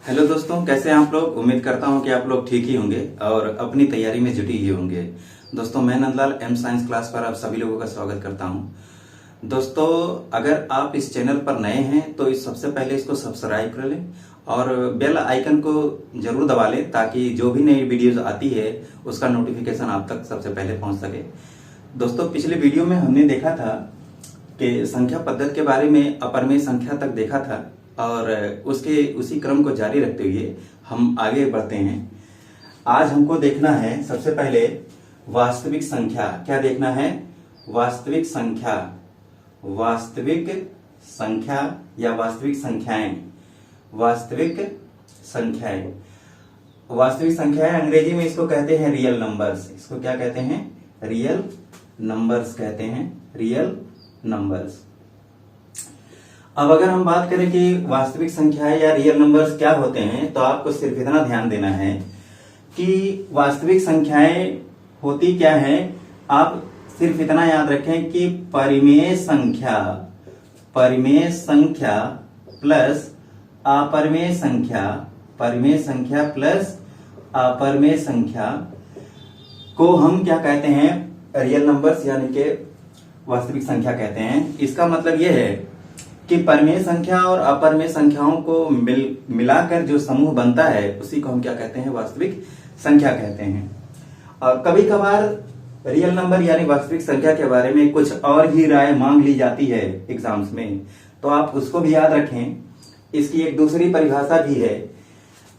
Hello दोस्तों, कैसे हैं आप लोग। उम्मीद करता हूं कि आप लोग ठीक ही होंगे और अपनी तैयारी में जुटी ही होंगे। दोस्तों, मैं नंदलाल एम साइंस क्लास पर आप सभी लोगों का स्वागत करता हूं। दोस्तों, अगर आप इस चैनल पर नए हैं तो सबसे पहले इसको सब्सक्राइब कर लें और बेल आइकन को जरूर दबा लें ताकि जो भी नई वीडियोज आती है उसका नोटिफिकेशन आप तक सबसे पहले पहुंच सके। दोस्तों, पिछले वीडियो में हमने देखा था कि संख्या पद्धति के बारे में अपरिमेय संख्या तक देखा था और उसके उसी क्रम को जारी रखते हुए हम आगे बढ़ते हैं। आज हमको देखना है सबसे पहले वास्तविक संख्या। क्या देखना है? वास्तविक संख्या, वास्तविक संख्या या वास्तविक संख्याएं। वास्तविक संख्याएं, वास्तविक संख्याएं अंग्रेजी में इसको कहते हैं रियल नंबर्स। इसको क्या कहते हैं? रियल नंबर्स कहते हैं, रियल नंबर्स। अब अगर हम बात करें कि वास्तविक संख्याएं या रियल नंबर्स क्या होते हैं, तो आपको सिर्फ इतना ध्यान देना है कि वास्तविक संख्याएं होती क्या है। आप सिर्फ इतना याद रखें कि परिमेय संख्या, परिमेय संख्या प्लस अपरिमेय संख्या, परिमेय संख्या प्लस अपरिमेय संख्या को हम क्या कहते हैं? रियल नंबर्स यानी कि वास्तविक संख्या कहते हैं। इसका मतलब यह है कि परिमेय संख्या और अपरिमेय संख्याओं को मिलाकर जो समूह बनता है उसी को हम क्या कहते हैं? वास्तविक संख्या कहते हैं। और कभी कभार रियल नंबर यानी वास्तविक संख्या के बारे में कुछ और ही राय मांग ली जाती है एग्जाम्स में, तो आप उसको भी याद रखें। इसकी एक दूसरी परिभाषा भी है,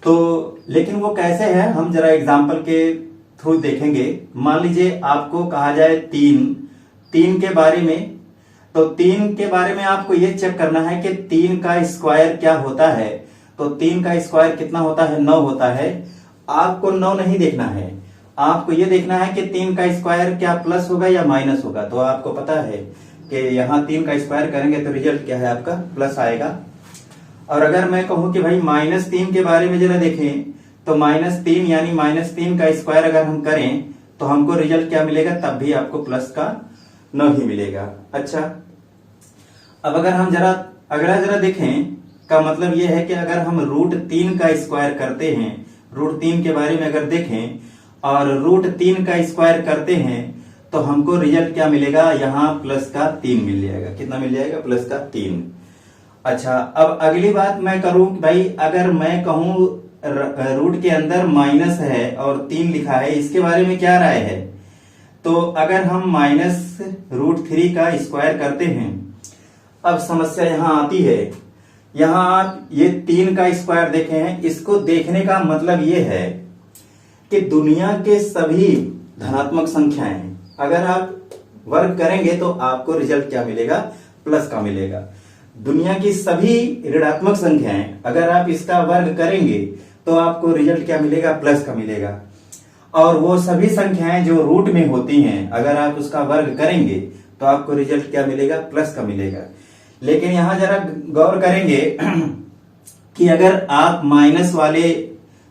तो लेकिन वो कैसे है हम जरा एग्जाम्पल के थ्रू देखेंगे। मान लीजिए आपको कहा जाए तीन के बारे में, तो 3 के बारे में आपको ये चेक करना है कि 3 का स्क्वायर क्या होता है। तो 3 का स्क्वायर कितना होता है? 9 होता है। आपको 9 नहीं देखना है, आपको ये देखना है कि 3 का स्क्वायर क्या प्लस होगा या माइनस होगा। तो आपको पता है कि यहाँ 3 का स्क्वायर करेंगे तो रिजल्ट क्या है? आपका प्लस आएगा। और अगर मैं कहूं कि भाई -3 के बारे में जरा देखें, तो -3 यानी -3 का स्क्वायर अगर हम करें तो हमको रिजल्ट क्या मिलेगा? तब भी आपको प्लस का 9 ही मिलेगा। अच्छा, अब अगर हम जरा अगला देखें, का मतलब यह है कि अगर हम √3 का स्क्वायर करते हैं, √3 के बारे में अगर देखें और √3 का स्क्वायर करते हैं तो हमको रिजल्ट क्या मिलेगा? यहाँ प्लस का 3 मिल जाएगा। कितना मिल जाएगा? प्लस का 3। अच्छा, अब अगली बात मैं करूं कि भाई अगर मैं कहूं रूट के अंदर माइनस है और 3 लिखा है, इसके बारे में क्या राय है? तो अगर हम -√3 का स्क्वायर करते हैं, अब समस्या यहां आती है। यहां आप ये 3 का स्क्वायर देखे हैं, इसको देखने का मतलब ये है कि दुनिया के सभी धनात्मक संख्याएं अगर आप वर्ग करेंगे तो आपको रिजल्ट क्या मिलेगा? प्लस का मिलेगा। दुनिया की सभी ऋणात्मक संख्याएं अगर आप इसका वर्ग करेंगे तो आपको रिजल्ट क्या मिलेगा? प्लस का मिलेगा। और वो सभी संख्याएं जो रूट में होती हैं अगर आप उसका वर्ग करेंगे तो आपको रिजल्ट क्या मिलेगा? प्लस का मिलेगा। लेकिन यहां जरा गौर करेंगे कि अगर आप माइनस वाले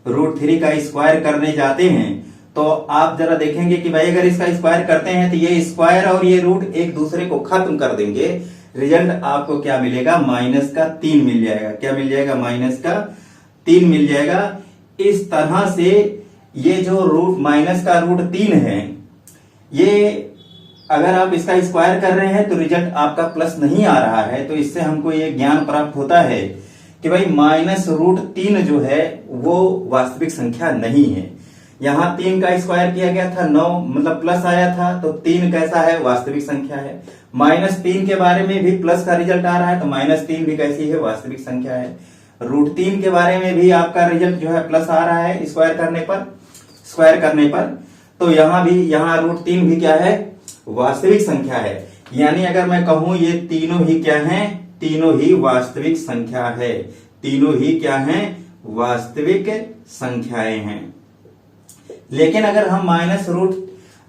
√3 का स्क्वायर करने जाते हैं तो आप जरा देखेंगे कि भाई अगर इसका स्क्वायर करते हैं तो ये स्क्वायर और ये रूट एक दूसरे को खत्म कर देंगे। रिजल्ट आपको क्या मिलेगा? -3 मिल जाएगा। क्या मिल जाएगा? -3 मिल जाएगा। इस तरह से ये जो -√3 है, ये अगर आप इसका स्क्वायर कर रहे हैं तो रिजल्ट आपका प्लस नहीं आ रहा है। तो इससे हमको ये ज्ञान प्राप्त होता है कि भाई -√3 जो है वो वास्तविक संख्या नहीं है। यहाँ 3 का स्क्वायर किया गया था, 9 मतलब प्लस आया था, तो 3 कैसा है? वास्तविक संख्या है। -3 के बारे में भी प्लस का रिजल्ट आ रहा है, तो -3 भी कैसी है? वास्तविक संख्या है। √3 के बारे में भी आपका रिजल्ट जो है प्लस आ रहा है स्क्वायर करने पर, तो यहाँ √3 भी क्या है? वास्तविक संख्या है। यानी अगर मैं कहूं ये तीनों ही क्या हैं? तीनों ही वास्तविक संख्या है। तीनों ही क्या हैं? वास्तविक संख्याएं हैं। लेकिन अगर हम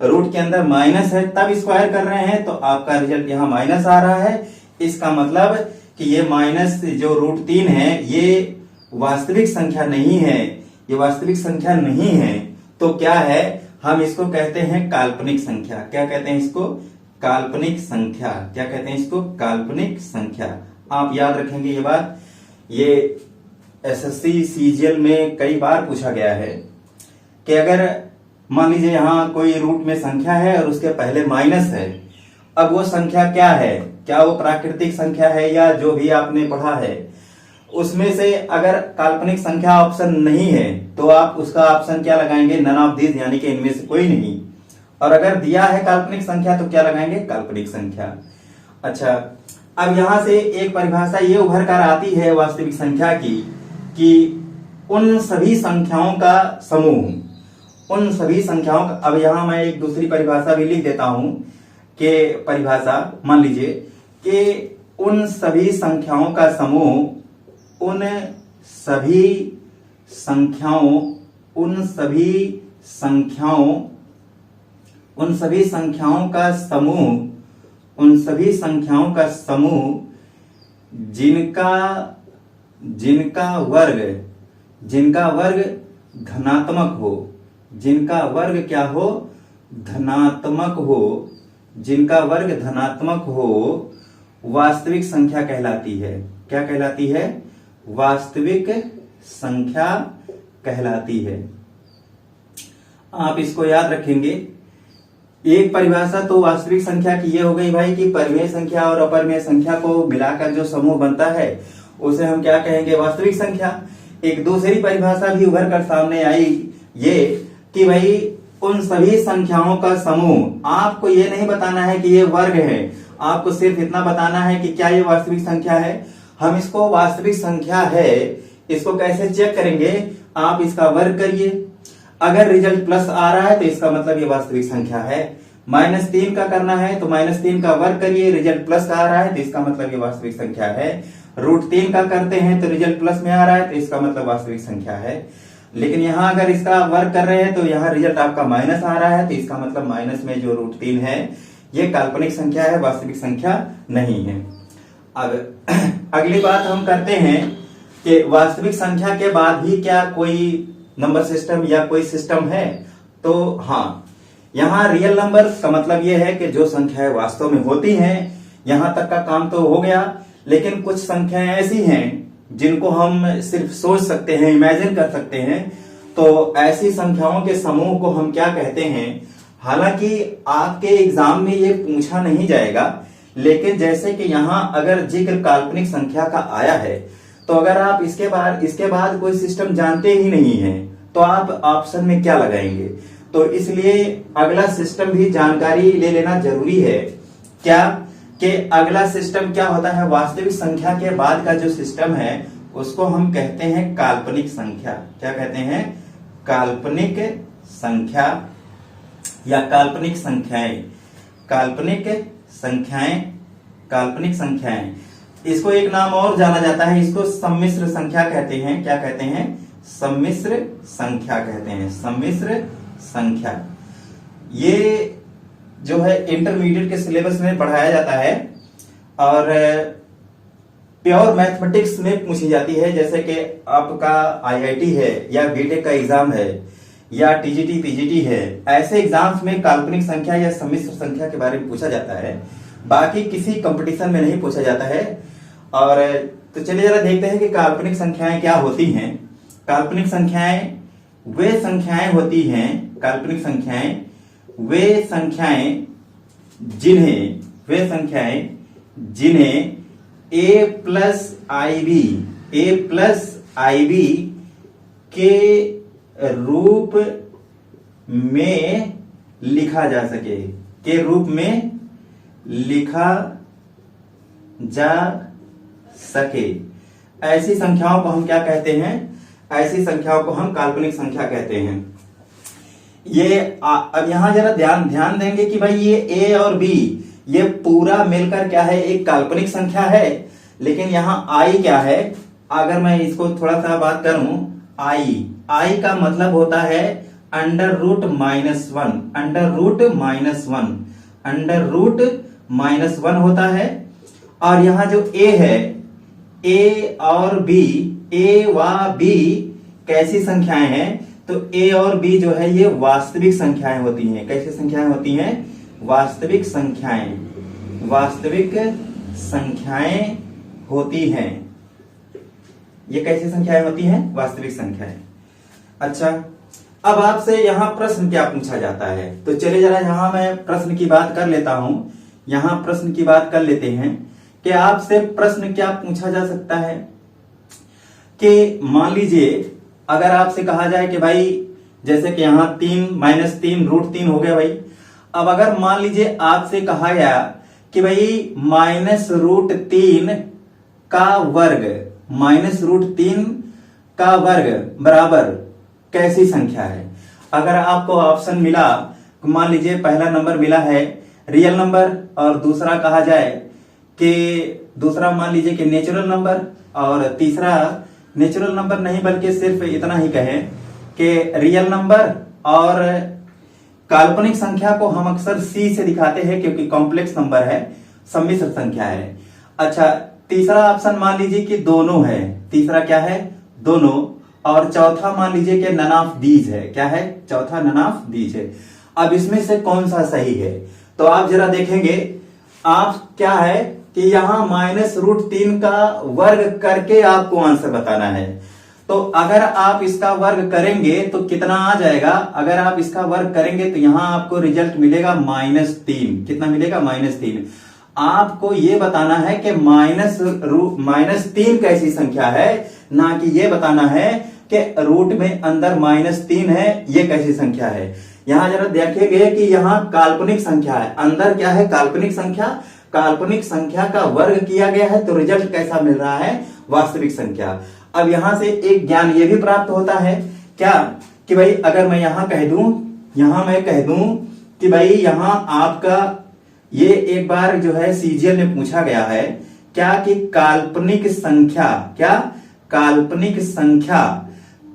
रूट के अंदर माइनस है तब स्क्वायर कर रहे हैं तो आपका रिजल्ट यहाँ माइनस आ रहा है। इसका मतलब कि ये माइनस जो √3 है ये वास्तविक संख्या नहीं है, ये वास्तविक संख्या नहीं है। तो क्या है? हम इसको कहते हैं काल्पनिक संख्या। क्या कहते हैं इसको? काल्पनिक संख्या। क्या कहते हैं इसको? काल्पनिक संख्या। आप याद रखेंगे ये बात। ये एसएससी सीजीएल में कई बार पूछा गया है कि अगर मान लीजिए यहाँ कोई रूट में संख्या है और उसके पहले माइनस है, अब वो संख्या क्या है, क्या वो प्राकृतिक संख्या है या जो भी आपने पढ़ा है उसमें से अगर काल्पनिक संख्या ऑप्शन नहीं है तो आप उसका ऑप्शन क्या लगाएंगे, नन ऑफ दिस, यानी कि इनमें से कोई नहीं। और अगर दिया है काल्पनिक संख्या तो क्या लगाएंगे, काल्पनिक संख्या। अच्छा, अब यहां से एक परिभाषा ये उभर कर आती है वास्तविक संख्या की कि उन सभी संख्याओं का समूह, उन सभी संख्याओं का, अब यहां मैं एक दूसरी परिभाषा भी लिख देता हूं कि परिभाषा मान लीजिए कि उन सभी संख्याओं का समूह, उन सभी संख्याओं, उन सभी संख्याओं, उन सभी संख्याओं का समूह, उन सभी संख्याओं का समूह जिनका जिनका वर्ग धनात्मक हो, जिनका वर्ग क्या हो, धनात्मक हो, जिनका वर्ग धनात्मक हो, वास्तविक संख्या कहलाती है। क्या कहलाती है, वास्तविक संख्या कहलाती है। आप इसको याद रखेंगे। एक परिभाषा तो वास्तविक संख्या की ये हो गई भाई कि परिमेय संख्या और अपरिमेय संख्या को मिलाकर जो समूह बनता है उसे हम क्या कहेंगे, वास्तविक संख्या। एक दूसरी परिभाषा भी उभर कर सामने आई ये कि भाई उन सभी संख्याओं का समूह, आपको ये नहीं बताना है कि ये वर्ग है, आपको सिर्फ इतना बताना है कि क्या ये वास्तविक संख्या है। हम इसको वास्तविक संख्या है, इसको कैसे चेक करेंगे, आप इसका वर्ग करिए, अगर रिजल्ट प्लस आ रहा है तो इसका मतलब ये वास्तविक संख्या है। -3 का करना है तो -3 का वर्ग करिए, रिजल्ट प्लस आ रहा है तो इसका मतलब ये वास्तविक संख्या है। √3 का करते हैं तो रिजल्ट प्लस में आ रहा है तो इसका मतलब वास्तविक संख्या है। लेकिन यहाँ अगर इसका वर्ग कर रहे हैं तो यहाँ रिजल्ट आपका माइनस आ रहा है तो इसका मतलब माइनस में जो √3 है ये काल्पनिक संख्या है, वास्तविक संख्या नहीं है। अब अगली बात हम करते हैं कि वास्तविक संख्या के बाद भी क्या कोई नंबर सिस्टम या कोई सिस्टम है, तो हाँ, यहाँ रियल नंबर का मतलब ये है कि जो संख्याएं वास्तव में होती हैं, यहां तक का काम तो हो गया। लेकिन कुछ संख्याएं ऐसी हैं जिनको हम सिर्फ सोच सकते हैं, इमेजिन कर सकते हैं, तो ऐसी संख्याओं के समूह को हम क्या कहते हैं। हालांकि आपके एग्जाम में ये पूछा नहीं जाएगा, लेकिन जैसे कि यहाँ अगर जिक्र काल्पनिक संख्या का आया है तो अगर आप इसके बाद कोई सिस्टम जानते ही नहीं है तो आप ऑप्शन में क्या लगाएंगे। तो इसलिए अगला सिस्टम भी जानकारी ले लेना जरूरी है। क्या कि अगला सिस्टम क्या होता है, वास्तविक संख्या के बाद का जो सिस्टम है उसको हम कहते हैं काल्पनिक संख्या। क्या कहते हैं, काल्पनिक संख्या या काल्पनिक संख्याएं, काल्पनिक संख्याएं, काल्पनिक संख्याएं। इसको एक नाम और जाना जाता है, इसको सम्मिश्र संख्या कहते हैं। क्या कहते हैं, सम्मिश्र संख्या कहते हैं, सम्मिश्र संख्या। ये जो है इंटरमीडिएट के सिलेबस में पढ़ाया जाता है और प्योर मैथमेटिक्स में पूछी जाती है। जैसे कि आपका आईआईटी है या बीटेक का एग्जाम है या टीजीटी पीजीटी है, ऐसे एग्जाम्स में काल्पनिक संख्या या सम्मिश्र संख्या के बारे में पूछा जाता है। बाकी किसी कंपटीशन में नहीं पूछा जाता है। और तो चलिए जरा देखते हैं कि काल्पनिक संख्याएं क्या होती हैं। काल्पनिक संख्याएं वे संख्याएं होती हैं, काल्पनिक संख्याएं वे संख्याएं जिन्हें a प्लस IB के रूप में लिखा जा सके, के रूप में लिखा जा सके। ऐसी संख्याओं को हम क्या कहते हैं, ऐसी संख्याओं को हम काल्पनिक संख्या कहते हैं। ये अब यहां जरा ध्यान देंगे कि भाई ये a और b ये पूरा मिलकर क्या है, एक काल्पनिक संख्या है। लेकिन यहाँ i क्या है, अगर मैं इसको थोड़ा सा बात करूं, i का मतलब होता है √-1, √-1 होता है। और यहाँ जो a है, a और b, a व b कैसी संख्याएं हैं, तो a और b जो है ये वास्तविक संख्याएं होती हैं। कैसी संख्याएं होती हैं, वास्तविक संख्याएं, वास्तविक संख्याएं होती हैं, ये कैसी संख्याएं होती हैं? वास्तविक संख्याएं। अच्छा, अब आपसे यहां प्रश्न क्या पूछा जाता है, तो चलिए जरा यहां मैं प्रश्न की बात कर लेता हूं। यहां प्रश्न की बात कर लेते हैं कि आपसे प्रश्न क्या पूछा जा सकता है कि मान लीजिए अगर आपसे कहा जाए कि भाई जैसे कि यहां 3 -3 √3 हो गया भाई। अब अगर मान लीजिए आपसे कहा गया कि भाई -√3 का वर्ग, -√3 का वर्ग बराबर कैसी संख्या है। अगर आपको ऑप्शन मिला, मान लीजिए पहला नंबर मिला है रियल नंबर और दूसरा कहा जाए कि दूसरा मान लीजिए कि नेचुरल नंबर और तीसरा नेचुरल नंबर नहीं बल्कि सिर्फ इतना ही कहें कि रियल नंबर और काल्पनिक संख्या को हम अक्सर सी से दिखाते हैं क्योंकि कॉम्प्लेक्स नंबर है, सम्मिश्र संख्या है। अच्छा, तीसरा ऑप्शन मान लीजिए कि दोनों है, तीसरा क्या है? दोनों। और चौथा मान लीजिए कि नन ऑफ दीज है। क्या है? चौथा नन ऑफ दीज है। अब इसमें से कौन सा सही है? तो आप जरा देखेंगे, आप क्या है कि यहां -√3 का वर्ग करके आपको आंसर बताना है। तो अगर आप इसका वर्ग करेंगे तो कितना आ जाएगा? अगर आप इसका वर्ग करेंगे तो यहां आपको रिजल्ट मिलेगा -3। कितना मिलेगा? -3। आपको यह बताना है कि -3 कैसी संख्या है, ना कि यह बताना है कि रूट में अंदर -3 है, यह कैसी संख्या है। यहां जरा देखेंगे कि यहां काल्पनिक संख्या है, अंदर क्या है? काल्पनिक संख्या। काल्पनिक संख्या का वर्ग किया गया है तो रिजल्ट कैसा मिल रहा है? वास्तविक संख्या। अब यहां से एक ज्ञान ये भी प्राप्त होता है क्या कि भाई अगर मैं यहां कह दूं कि भाई यहां आपका ये एक बार जो है सीजीएल में पूछा गया है क्या कि काल्पनिक संख्या, क्या काल्पनिक संख्या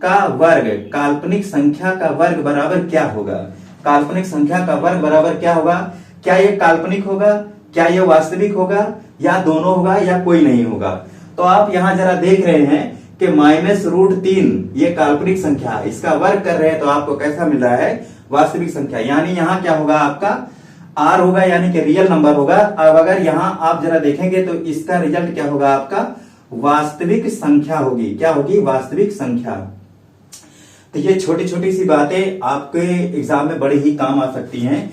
का वर्ग, काल्पनिक संख्या का वर्ग बराबर क्या होगा? काल्पनिक संख्या का वर्ग बराबर क्या होगा? क्या ये काल्पनिक होगा, क्या ये वास्तविक होगा, या दोनों होगा, या कोई नहीं होगा? तो आप यहां जरा देख रहे हैं कि -√3 ये काल्पनिक संख्या है, इसका वर्ग कर रहे हैं तो आपको कैसा मिल रहा है? वास्तविक संख्या। यानी यहां क्या होगा? आपका आर होगा, यानी कि रियल नंबर होगा। अब अगर यहां आप जरा देखेंगे तो इसका रिजल्ट क्या होगा? आपका वास्तविक संख्या होगी। क्या होगी? वास्तविक संख्या। तो ये छोटी छोटी सी बातें आपके एग्जाम में बड़ी ही काम आ सकती हैं।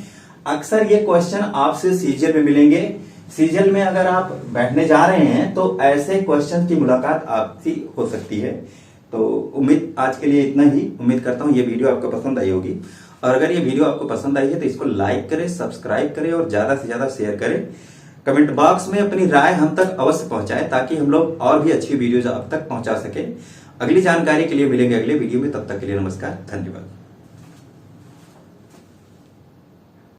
अक्सर ये क्वेश्चन आपसे सीजीएल में मिलेंगे। सीजीएल में अगर आप बैठने जा रहे हैं तो ऐसे क्वेश्चन की मुलाकात आपसी हो सकती है। तो उम्मीद आज के लिए इतना ही। उम्मीद करता हूं ये वीडियो आपको पसंद आई होगी, और अगर ये वीडियो आपको पसंद आई है तो इसको लाइक करें, सब्सक्राइब करें और ज्यादा से ज्यादा शेयर करें। कमेंट बॉक्स में अपनी राय हम तक अवश्य पहुंचाएं ताकि हम लोग और भी अच्छी वीडियोज आप तक पहुंचा सकें। अगली जानकारी के लिए मिलेंगे अगले वीडियो में, तब तक के लिए नमस्कार, धन्यवाद।